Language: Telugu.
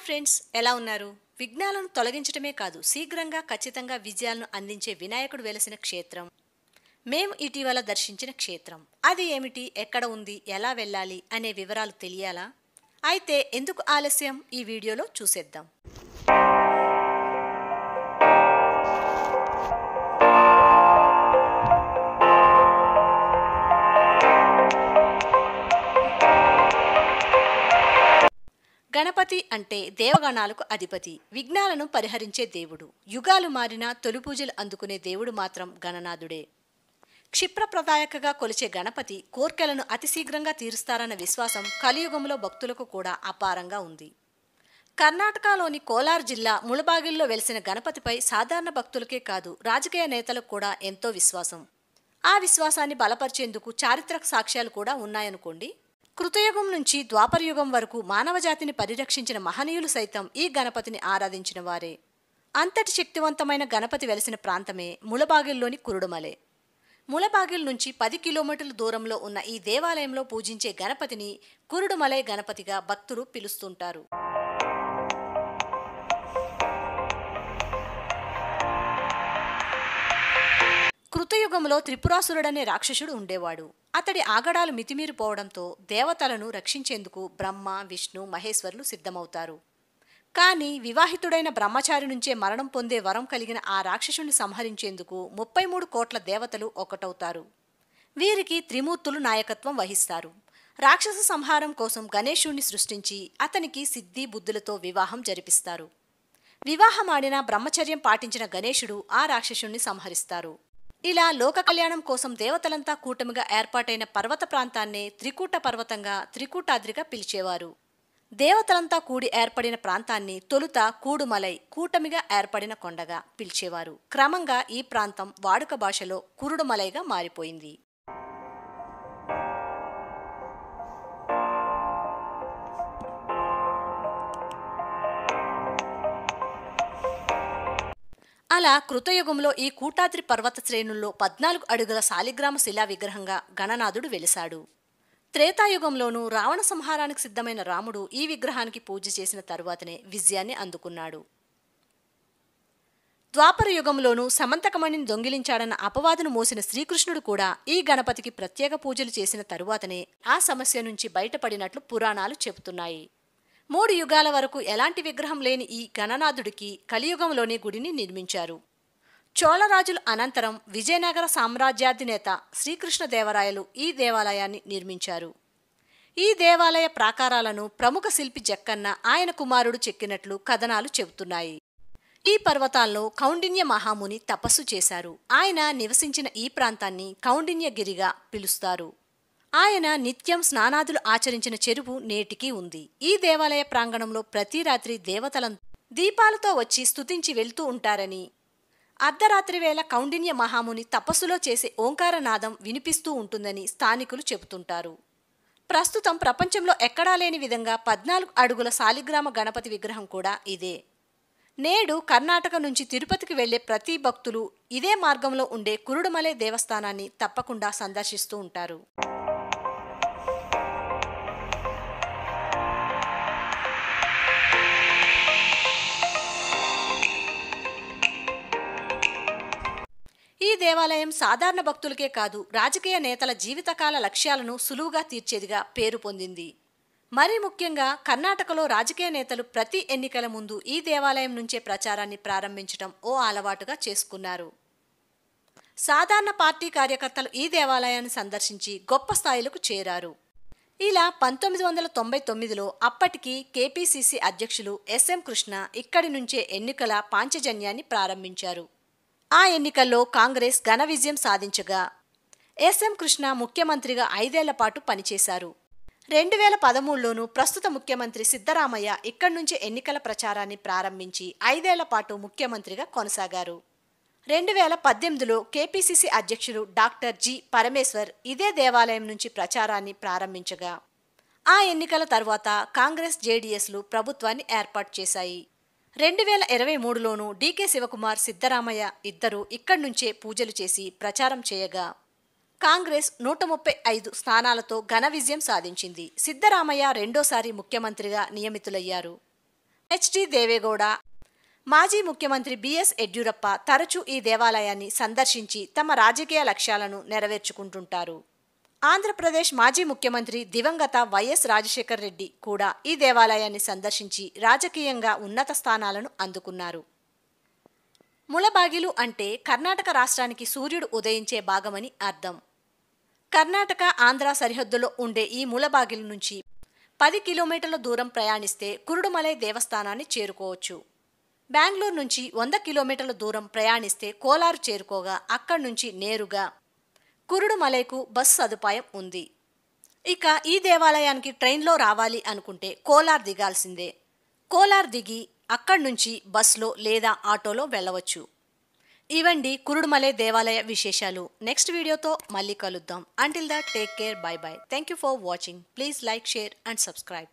హాయ్ ఫ్రెండ్స్, ఎలా ఉన్నారు? విఘ్నాలను తొలగించడమే కాదు, శీఘ్రంగా ఖచ్చితంగా విజయాలను అందించే వినాయకుడు వెలసిన క్షేత్రం మేము ఇటీవల దర్శించిన క్షేత్రం. అది ఏమిటి, ఎక్కడ ఉంది, ఎలా వెళ్ళాలి అనే వివరాలు తెలియాలా? అయితే ఎందుకు ఆలస్యం, ఈ వీడియోలో చూసేద్దాం. గణపతి అంటే దేవగణాలకు అధిపతి, విఘ్నాలను పరిహరించే దేవుడు. యుగాలు మారినా తొలి పూజలు అందుకునే దేవుడు మాత్రం గణనాథుడే. క్షిప్రప్రదాయకగా కొలిచే గణపతి కోర్కెలను అతి శీఘ్రంగా తీరుస్తారన్న విశ్వాసం కలియుగంలో భక్తులకు కూడా అపారంగా ఉంది. కర్ణాటకలోని కోలార్ జిల్లా ముళబాగిల్లో వెలిసిన గణపతిపై సాధారణ భక్తులకే కాదు, రాజకీయ నేతలకు కూడా ఎంతో విశ్వాసం. ఆ విశ్వాసాన్ని బలపరిచేందుకు చారిత్రక సాక్ష్యాలు కూడా ఉన్నాయనుకోండి. కృతయుగం నుంచి ద్వాపరయుగం వరకు మానవజాతిని పరిరక్షించిన మహనీయులు సైతం ఈ గణపతిని ఆరాధించిన వారే. అంతటి శక్తివంతమైన గణపతి వెలిసిన ప్రాంతమే ముళబాగిల్లోని కురుడుమలై. ముళబాగిల్ నుంచి 10 కిలోమీటర్ల దూరంలో ఉన్న ఈ దేవాలయంలో పూజించే గణపతిని కురుడుమలై గణపతిగా భక్తులు పిలుస్తుంటారు. కృతయుగంలో త్రిపురాసురుడనే రాక్షసుడు ఉండేవాడు. అతడి ఆగడాలు మితిమీరిపోవడంతో దేవతలను రక్షించేందుకు బ్రహ్మ, విష్ణు, మహేశ్వరులు సిద్ధమవుతారు. కానీ వివాహితుడైన బ్రహ్మచారి నుంచే మరణం పొందే వరం కలిగిన ఆ రాక్షసుని సంహరించేందుకు 33 కోట్ల దేవతలు ఒకటవుతారు. వీరికి త్రిమూర్తులు నాయకత్వం వహిస్తారు. రాక్షస సంహారం కోసం గణేశుణ్ణి సృష్టించి అతనికి సిద్ధి బుద్ధులతో వివాహం జరిపిస్తారు. వివాహమాడిన బ్రహ్మచర్యం పాటించిన గణేశుడు ఆ రాక్షసుణ్ణి సంహరిస్తారు. ఇలా లోక కళ్యాణం కోసం దేవతలంతా కూటమిగా ఏర్పాటైన పర్వత ప్రాంతాన్నే త్రికూట పర్వతంగా, త్రికూటాద్రిగా పిలిచేవారు. దేవతలంతా కూడి ఏర్పడిన ప్రాంతాన్ని తొలుత కూడుమలై, కూటమిగా ఏర్పడిన కొండగా పిలిచేవారు. క్రమంగా ఈ ప్రాంతం వాడుక భాషలో కురుడుమలైగా మారిపోయింది. అలా కృతయుగంలో ఈ కూటాద్రి పర్వత శ్రేణుల్లో 14 అడుగుల శాలిగ్రామ శిలా విగ్రహంగా గణనాథుడు వెలిశాడు. త్రేతాయుగంలోనూ రావణ సంహారానికి సిద్ధమైన రాముడు ఈ విగ్రహానికి పూజ చేసిన తరువాతనే విజయాన్ని అందుకున్నాడు. ద్వాపర యుగంలోనూ సమంతకమణిని దొంగిలించాడన్న అపవాదును మోసిన శ్రీకృష్ణుడు కూడా ఈ గణపతికి ప్రత్యేక పూజలు చేసిన తరువాతనే ఆ సమస్య నుంచి బయటపడినట్లు పురాణాలు చెబుతున్నాయి. 3 యుగాల వరకు ఎలాంటి విగ్రహం లేని ఈ గణనాథుడికి కలియుగంలోనే గుడిని నిర్మించారు. చోళరాజుల అనంతరం విజయనగర సామ్రాజ్యాధినేత శ్రీకృష్ణదేవరాయలు ఈ దేవాలయాన్ని నిర్మించారు. ఈ దేవాలయ ప్రాకారాలను ప్రముఖ శిల్పి జక్కన్న, ఆయన కుమారుడు చెక్కినట్లు కథనాలు చెబుతున్నాయి. ఈ పర్వతాల్లో కౌండిన్య మహాముని తపస్సు చేశారు. ఆయన నివసించిన ఈ ప్రాంతాన్ని కౌండిన్యగిరిగా పిలుస్తారు. ఆయన నిత్యం స్నానాదులు ఆచరించిన చెరువు నేటికీ ఉంది. ఈ దేవాలయ ప్రాంగణంలో ప్రతి రాత్రి దేవతలంతా దీపాలతో వచ్చి స్తుతించి వెళ్తూ ఉంటారని, అర్ధరాత్రి వేళ కౌండిన్య మహాముని తపస్సులో చేసే ఓంకారనాదం వినిపిస్తూ ఉంటుందని స్థానికులు చెబుతుంటారు. ప్రస్తుతం ప్రపంచంలో ఎక్కడా లేని విధంగా 14 అడుగుల శాలిగ్రామ గణపతి విగ్రహం కూడా ఇదే. నేడు కర్ణాటక నుంచి తిరుపతికి వెళ్లే ప్రతి భక్తులు ఇదే మార్గంలో ఉండే కురుడుమలై దేవస్థానాన్ని తప్పకుండా సందర్శిస్తూ ఉంటారు. ఈ దేవాలయం సాధారణ భక్తులకే కాదు, రాజకీయ నేతల జీవితకాల లక్ష్యాలను సులువుగా తీర్చేదిగా పేరు పొందింది. మరీ ముఖ్యంగా కర్ణాటకలో రాజకీయ నేతలు ప్రతి ఎన్నికల ముందు ఈ దేవాలయం నుంచే ప్రచారాన్ని ప్రారంభించడం ఓ అలవాటుగా చేసుకున్నారు. సాధారణ పార్టీ కార్యకర్తలు ఈ దేవాలయాన్ని సందర్శించి గొప్ప స్థాయిలకు చేరారు. ఇలా 1999లో అప్పటికి కేపీసీసీ అధ్యక్షులు ఎస్ఎం కృష్ణ ఇక్కడి నుంచే ఎన్నికల పాంచజన్యాన్ని ప్రారంభించారు. ఆ ఎన్నికల్లో కాంగ్రెస్ ఘన విజయం సాధించగా ఎస్ఎం కృష్ణ ముఖ్యమంత్రిగా 5 ఏళ్ల పాటు పనిచేశారు. 2013లోనూ ప్రస్తుత ముఖ్యమంత్రి సిద్ధరామయ్య ఇక్కడి నుంచే ఎన్నికల ప్రచారాన్ని ప్రారంభించి 5 ఏళ్ల పాటు ముఖ్యమంత్రిగా కొనసాగారు. 2018లో కేపీసీసీ అధ్యక్షులు డాక్టర్ జి పరమేశ్వర్ ఇదే దేవాలయం నుంచి ప్రచారాన్ని ప్రారంభించగా ఆ ఎన్నికల తర్వాత కాంగ్రెస్, జేడీఎస్లు ప్రభుత్వాన్ని ఏర్పాటు చేశాయి. 2023లోనూ డీకే శివకుమార్, సిద్ధరామయ్య ఇద్దరూ ఇక్కడి నుంచే పూజలు చేసి ప్రచారం చేయగా కాంగ్రెస్ 135 స్థానాలతో ఘన విజయం సాధించింది. సిద్ధరామయ్య రెండోసారి ముఖ్యమంత్రిగా నియమితులయ్యారు. హెచ్డి దేవేగౌడ, మాజీ ముఖ్యమంత్రి బిఎస్ యడ్యూరప్ప తరచూ ఈ దేవాలయాన్ని సందర్శించి తమ రాజకీయ లక్ష్యాలను నెరవేర్చుకుంటుంటారు. ఆంధ్రప్రదేశ్ మాజీ ముఖ్యమంత్రి దివంగత వైఎస్ రాజశేఖర్ రెడ్డి కూడా ఈ దేవాలయాన్ని సందర్శించి రాజకీయంగా ఉన్నత స్థానాలను అందుకున్నారు. ముళబాగిలు అంటే కర్ణాటక రాష్ట్రానికి సూర్యుడు ఉదయించే భాగమని అర్థం. కర్ణాటక ఆంధ్ర సరిహద్దులో ఉండే ఈ ముళబాగిలు నుంచి 10 కిలోమీటర్ల దూరం ప్రయాణిస్తే కురుడుమలై దేవస్థానాన్ని చేరుకోవచ్చు. బెంగళూరు నుంచి 100 కిలోమీటర్ల దూరం ప్రయాణిస్తే కోలారు చేరుకోగా అక్కడి నుంచి నేరుగా కురుడుమలైకు బస్సు సదుపాయం ఉంది. ఇక ఈ దేవాలయానికి ట్రైన్లో రావాలి అనుకుంటే కోలార్ దిగాల్సిందే. కోలార్ దిగి అక్కడి నుంచి బస్లో లేదా ఆటోలో వెళ్ళవచ్చు. ఇవండి కురుడుమలై దేవాలయ విశేషాలు. నెక్స్ట్ వీడియోతో మళ్ళీ కలుద్దాం. Until that take care, by by. Thank you for watching. Please like, share and subscribe.